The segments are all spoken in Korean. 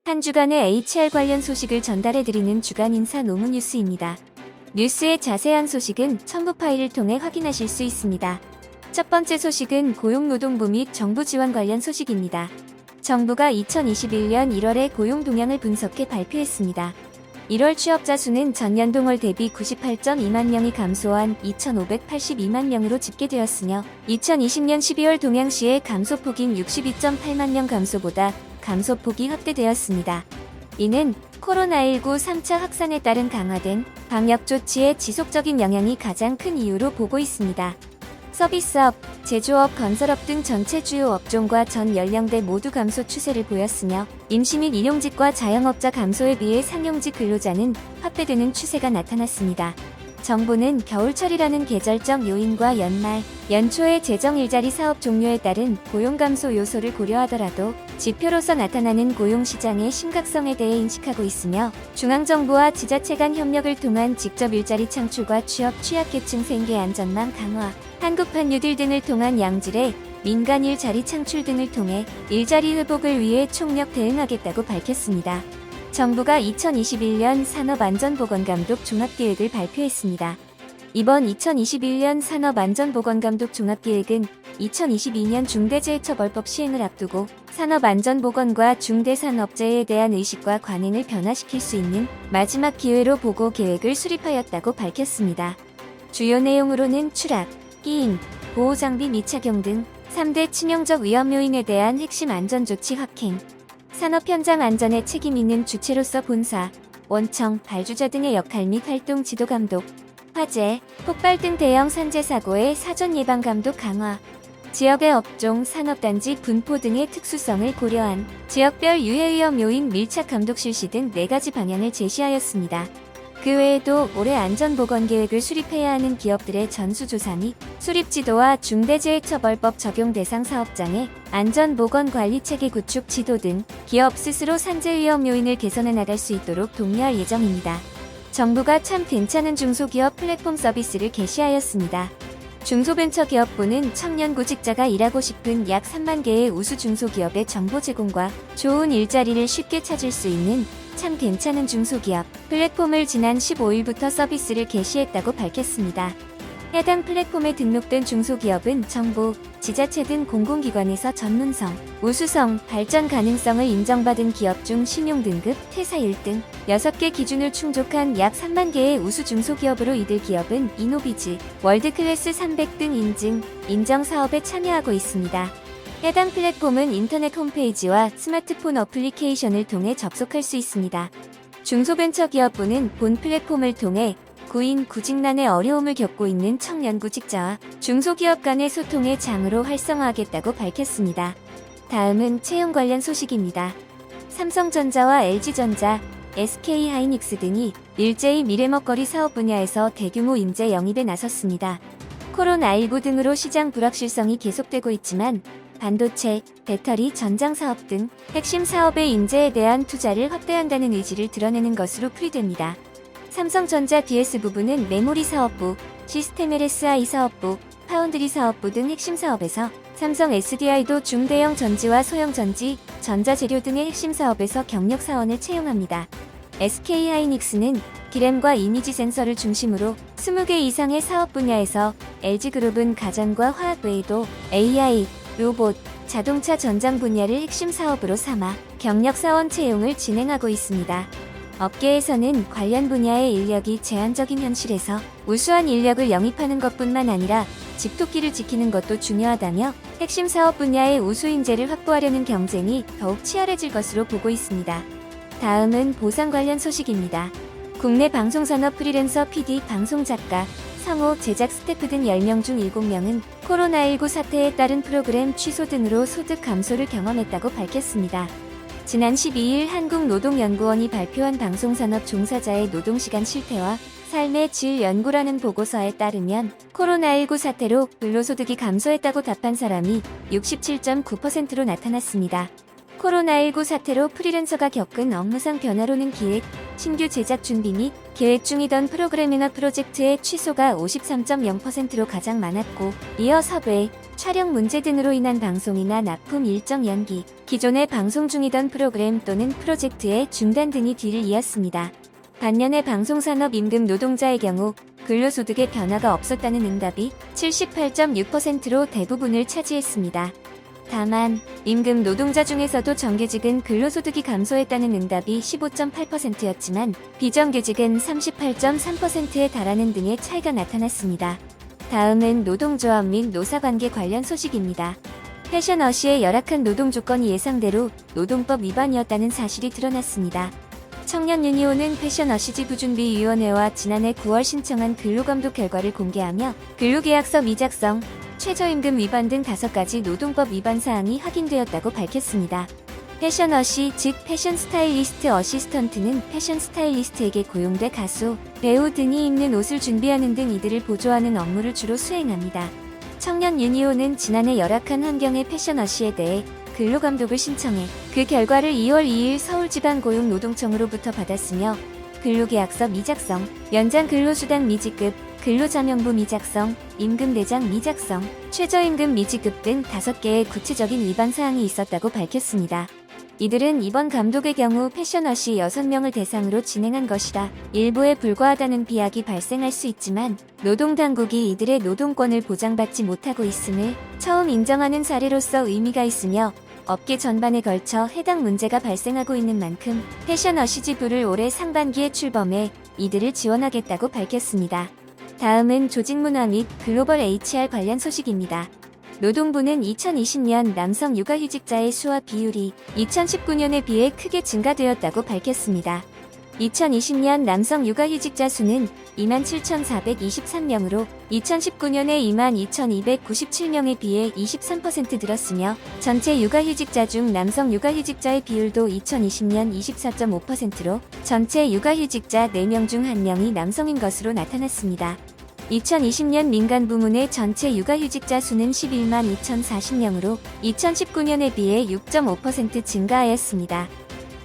한 주간의 HR 관련 소식을 전달해드리는 주간 인사 노무 뉴스입니다. 뉴스의 자세한 소식은 첨부 파일을 통해 확인하실 수 있습니다. 첫 번째 소식은 고용노동부 및 정부 지원 관련 소식입니다. 정부가 2021년 1월에 고용 동향을 분석해 발표했습니다. 1월 취업자 수는 전년 동월 대비 98.2만 명이 감소한 2,582만 명으로 집계되었으며 2020년 12월 동향 시의 감소폭인 62.8만 명 감소보다 감소폭이 확대되었습니다. 이는 코로나19 3차 확산에 따른 강화된 방역 조치의 지속적인 영향이 가장 큰 이유로 보고 있습니다. 서비스업, 제조업, 건설업 등 전체 주요 업종과 전 연령대 모두 감소 추세를 보였으며 임시 및 일용직과 자영업자 감소에 비해 상용직 근로자는 확대되는 추세가 나타났습니다. 정부는 겨울철이라는 계절적 요인과 연말, 연초의 재정 일자리 사업 종료에 따른 고용 감소 요소를 고려하더라도 지표로서 나타나는 고용시장의 심각성에 대해 인식하고 있으며 중앙정부와 지자체 간 협력을 통한 직접 일자리 창출과 취업, 취약계층 생계 안전망 강화, 한국판 뉴딜 등을 통한 양질의 민간 일자리 창출 등을 통해 일자리 회복을 위해 총력 대응하겠다고 밝혔습니다. 정부가 2021년 산업안전보건감독 종합계획을 발표했습니다. 이번 2021년 산업안전보건감독 종합계획은 2022년 중대재해처벌법 시행을 앞두고 산업안전보건과 중대산업재해에 대한 의식과 관행을 변화시킬 수 있는 마지막 기회로 보고 계획을 수립하였다고 밝혔습니다. 주요 내용으로는 추락, 끼임, 보호장비 미착용 등 3대 치명적 위험 요인에 대한 핵심 안전조치 확행, 산업 현장 안전에 책임 있는 주체로서 본사, 원청, 발주자 등의 역할 및 활동 지도 감독, 화재, 폭발 등 대형 산재 사고의 사전 예방 감독 강화, 지역의 업종, 산업단지 분포 등의 특수성을 고려한 지역별 유해 위험 요인 밀착 감독 실시 등 4가지 방향을 제시하였습니다. 그 외에도 올해 안전보건계획을 수립해야 하는 기업들의 전수조사 및 수립지도와 중대재해처벌법 적용 대상 사업장의 안전보건관리체계 구축 지도 등 기업 스스로 산재 위험 요인을 개선해 나갈 수 있도록 독려할 예정입니다. 정부가 참 괜찮은 중소기업 플랫폼 서비스를 개시하였습니다. 중소벤처기업부는 청년 구직자가 일하고 싶은 약 3만 개의 우수 중소기업의 정보 제공과 좋은 일자리를 쉽게 찾을 수 있는 참 괜찮은 중소기업 플랫폼을 지난 15일부터 서비스를 개시했다고 밝혔습니다. 해당 플랫폼에 등록된 중소기업은 정부, 지자체 등 공공기관에서 전문성, 우수성, 발전 가능성을 인정받은 기업 중 신용등급, 퇴사 1등, 6개 기준을 충족한 약 3만 개의 우수 중소기업으로 이들 기업은 이노비즈, 월드클래스 300 등 인증 사업에 참여하고 있습니다. 해당 플랫폼은 인터넷 홈페이지와 스마트폰 어플리케이션을 통해 접속할 수 있습니다. 중소벤처기업부는 본 플랫폼을 통해 구인, 구직난의 어려움을 겪고 있는 청년 구직자와 중소기업 간의 소통의 장으로 활성화하겠다고 밝혔습니다. 다음은 채용 관련 소식입니다. 삼성전자와 LG전자, SK하이닉스 등이 일제히 미래먹거리 사업 분야에서 대규모 인재 영입에 나섰습니다. 코로나19 등으로 시장 불확실성이 계속되고 있지만 반도체, 배터리, 전장 사업 등 핵심 사업의 인재에 대한 투자를 확대한다는 의지를 드러내는 것으로 풀이됩니다. 삼성전자 DS 부부는 메모리 사업부, 시스템 LSI 사업부, 파운드리 사업부 등 핵심 사업에서 삼성 SDI도 중대형 전지와 소형 전지, 전자재료 등의 핵심 사업에서 경력 사원을 채용합니다. SK하이닉스는 기램과 이미지 센서를 중심으로 20개 이상의 사업 분야에서 LG그룹은 가전과 화학 외에도 AI, 로봇, 자동차 전장 분야를 핵심 사업으로 삼아 경력 사원 채용을 진행하고 있습니다. 업계에서는 관련 분야의 인력이 제한적인 현실에서 우수한 인력을 영입하는 것뿐만 아니라 집토끼를 지키는 것도 중요하다며 핵심 사업 분야의 우수 인재를 확보하려는 경쟁이 더욱 치열해질 것으로 보고 있습니다. 다음은 보상 관련 소식입니다. 국내 방송산업 프리랜서 PD, 방송작가, 성우, 제작 스태프 등 10명 중 7명은 코로나19 사태에 따른 프로그램 취소 등으로 소득 감소를 경험했다고 밝혔습니다. 지난 12일 한국노동연구원이 발표한 방송산업 종사자의 노동시간 실태와 삶의 질 연구라는 보고서에 따르면 코로나19 사태로 근로소득이 감소했다고 답한 사람이 67.9%로 나타났습니다. 코로나19 사태로 프리랜서가 겪은 업무상 변화로는 기획, 신규 제작 준비 및 계획 중이던 프로그램이나 프로젝트의 취소가 53.0%로 가장 많았고, 이어 섭외, 촬영 문제 등으로 인한 방송이나 납품 일정 연기, 기존에 방송 중이던 프로그램 또는 프로젝트의 중단 등이 뒤를 이었습니다. 반면에 방송산업 임금 노동자의 경우 근로소득의 변화가 없었다는 응답이 78.6%로 대부분을 차지했습니다. 다만 임금 노동자 중에서도 정규직은 근로소득이 감소했다는 응답이 15.8%였지만 비정규직은 38.3%에 달하는 등의 차이가 나타났습니다. 다음은 노동조합 및 노사관계 관련 소식입니다. 패션어시의 열악한 노동 조건이 예상대로 노동법 위반이었다는 사실이 드러났습니다. 청년유니온은 패션어시지부준비위원회와 지난해 9월 신청한 근로감독 결과를 공개하며 근로계약서 미작성, 최저임금 위반 등 5가지 노동법 위반 사항이 확인되었다고 밝혔습니다. 패션어시, 즉 패션 스타일리스트 어시스턴트는 패션 스타일리스트에게 고용돼 가수, 배우 등이 입는 옷을 준비하는 등 이들을 보조하는 업무를 주로 수행합니다. 청년유니온은 지난해 열악한 환경의 패션어시에 대해 근로감독을 신청해 그 결과를 2월 2일 서울지방고용노동청으로부터 받았으며 근로계약서 미작성, 연장 근로수당 미지급, 근로자명부 미작성, 임금대장 미작성, 최저임금 미지급 등 5개의 구체적인 위반 사항이 있었다고 밝혔습니다. 이들은 이번 감독의 경우 패션어시 6명을 대상으로 진행한 것이라 일부에 불과하다는 비약이 발생할 수 있지만 노동당국이 이들의 노동권을 보장받지 못하고 있음을 처음 인정하는 사례로서 의미가 있으며 업계 전반에 걸쳐 해당 문제가 발생하고 있는 만큼 패션어시지부를 올해 상반기에 출범해 이들을 지원하겠다고 밝혔습니다. 다음은 조직문화 및 글로벌 HR 관련 소식입니다. 노동부는 2020년 남성 육아휴직자의 수와 비율이 2019년에 비해 크게 증가되었다고 밝혔습니다. 2020년 남성 육아휴직자 수는 27,423명으로 2019년에 22,297명에 비해 23% 늘었으며 전체 육아휴직자 중 남성 육아휴직자의 비율도 2020년 24.5%로 전체 육아휴직자 4명 중 1명이 남성인 것으로 나타났습니다. 2020년 민간 부문의 전체 육아휴직자 수는 11만 2,040명으로 2019년에 비해 6.5% 증가하였습니다.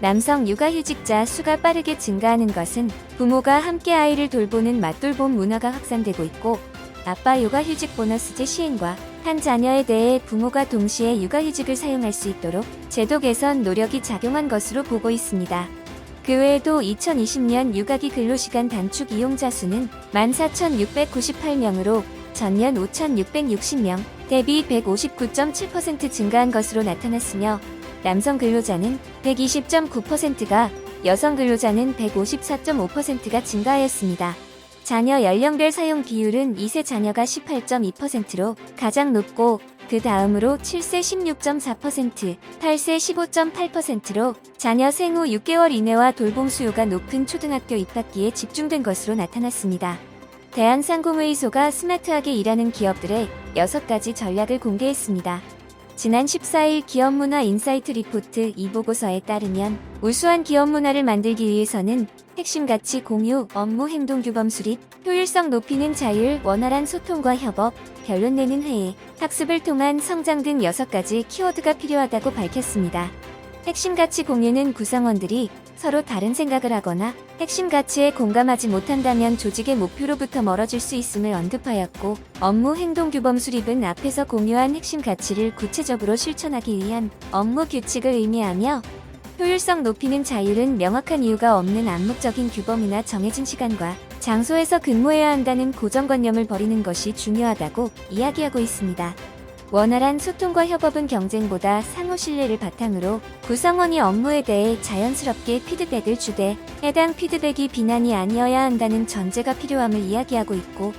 남성 육아휴직자 수가 빠르게 증가하는 것은 부모가 함께 아이를 돌보는 맞돌봄 문화가 확산되고 있고 아빠 육아휴직 보너스제 시행과 한 자녀에 대해 부모가 동시에 육아휴직을 사용할 수 있도록 제도 개선 노력이 작용한 것으로 보고 있습니다. 그 외에도 2020년 육아기 근로시간 단축 이용자 수는 14,698명으로 전년 5,660명 대비 159.7% 증가한 것으로 나타났으며 남성 근로자는 120.9%가, 여성 근로자는 154.5%가 증가하였습니다. 자녀 연령별 사용 비율은 2세 자녀가 18.2%로 가장 높고 그 다음으로 7세 16.4%, 8세 15.8%로 자녀 생후 6개월 이내와 돌봄 수요가 높은 초등학교 입학기에 집중된 것으로 나타났습니다. 대한상공회의소가 스마트하게 일하는 기업들의 6가지 전략을 공개했습니다. 지난 14일 기업문화 인사이트 리포트 이 보고서에 따르면 우수한 기업문화를 만들기 위해서는 핵심 가치 공유, 업무 행동 규범 수립, 효율성 높이는 자율, 원활한 소통과 협업, 결론 내는 회의, 학습을 통한 성장 등 6가지 키워드가 필요하다고 밝혔습니다. 핵심 가치 공유는 구성원들이 서로 다른 생각을 하거나 핵심 가치에 공감하지 못한다면 조직의 목표로부터 멀어질 수 있음을 언급하였고, 업무 행동 규범 수립은 앞에서 공유한 핵심 가치를 구체적으로 실천하기 위한 업무 규칙을 의미하며, 효율성 높이는 자율은 명확한 이유가 없는 암묵적인 규범이나 정해진 시간과 장소에서 근무해야 한다는 고정관념을 버리는 것이 중요하다고 이야기하고 있습니다. 원활한 소통과 협업은 경쟁보다 상호 신뢰를 바탕으로 구성원이 업무에 대해 자연스럽게 피드백을 주되 해당 피드백이 비난이 아니어야 한다는 전제가 필요함을 이야기하고 있고,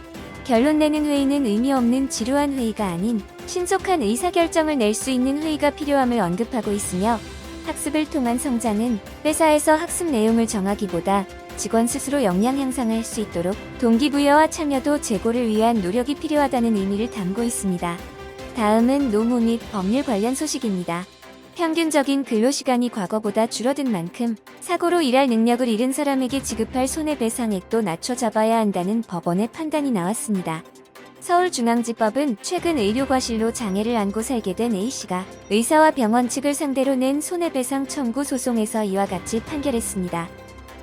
결론 내는 회의는 의미 없는 지루한 회의가 아닌 신속한 의사결정을 낼 수 있는 회의가 필요함을 언급하고 있으며, 학습을 통한 성장은 회사에서 학습 내용을 정하기보다 직원 스스로 역량 향상을 할 수 있도록 동기부여와 참여도 제고를 위한 노력이 필요하다는 의미를 담고 있습니다. 다음은 노무 및 법률 관련 소식입니다. 평균적인 근로시간이 과거보다 줄어든 만큼 사고로 일할 능력을 잃은 사람에게 지급할 손해배상액도 낮춰 잡아야 한다는 법원의 판단이 나왔습니다. 서울중앙지법은 최근 의료과실로 장애를 안고 살게 된 A씨가 의사와 병원 측을 상대로 낸 손해배상 청구 소송에서 이와 같이 판결했습니다.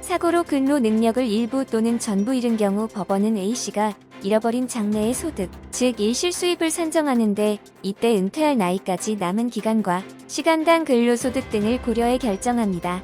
사고로 근로 능력을 일부 또는 전부 잃은 경우 법원은 A씨가 잃어버린 장래의 소득, 즉 일실수입을 산정하는데 이때 은퇴할 나이까지 남은 기간과 시간당 근로소득 등을 고려해 결정합니다.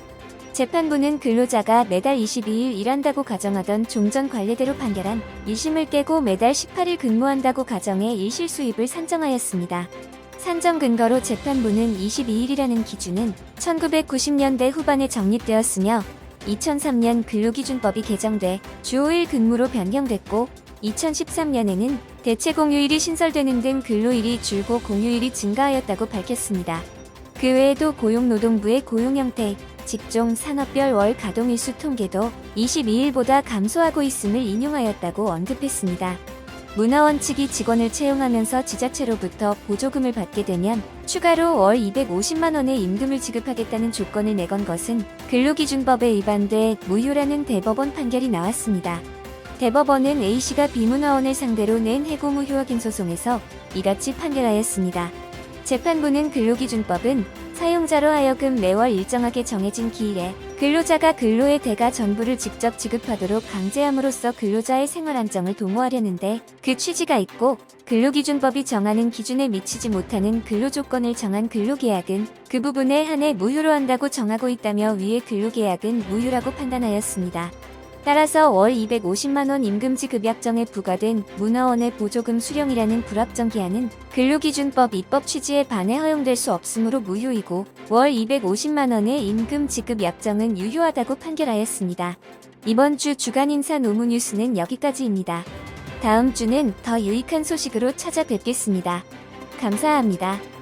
재판부는 근로자가 매달 22일 일한다고 가정하던 종전 관례대로 판결한 1심을 깨고 매달 18일 근무한다고 가정해 일실수입을 산정하였습니다. 산정 근거로 재판부는 22일이라는 기준은 1990년대 후반에 정립되었으며 2003년 근로기준법이 개정돼 주 5일 근무로 변경됐고 2013년에는 대체 공휴일이 신설되는 등 근로일이 줄고 공휴일이 증가하였다고 밝혔습니다. 그 외에도 고용노동부의 고용형태, 직종, 산업별 월 가동일수 통계도 22일보다 감소하고 있음을 인용하였다고 언급했습니다. 문화원 측이 직원을 채용하면서 지자체로부터 보조금을 받게 되면 추가로 월 250만 원의 임금을 지급하겠다는 조건을 내건 것은 근로기준법에 위반돼 무효라는 대법원 판결이 나왔습니다. 대법원은 A씨가 비문화원을 상대로 낸 해고무효확인 소송에서 이같이 판결하였습니다. 재판부는 근로기준법은 사용자로 하여금 매월 일정하게 정해진 기일에 근로자가 근로의 대가 전부를 직접 지급하도록 강제함으로써 근로자의 생활 안정을 도모하려는데 그 취지가 있고 근로기준법이 정하는 기준에 미치지 못하는 근로조건을 정한 근로계약은 그 부분에 한해 무효로 한다고 정하고 있다며 위의 근로계약은 무효라고 판단하였습니다. 따라서 월 250만 원 임금지급 약정에 부과된 문화원의 보조금 수령이라는 불합정 기한은 근로기준법 입법 취지에 반해 허용될 수 없으므로 무효이고 월 250만 원의 임금 지급 약정은 유효하다고 판결하였습니다. 이번 주 주간인사 노무뉴스는 여기까지입니다. 다음 주는 더 유익한 소식으로 찾아뵙겠습니다. 감사합니다.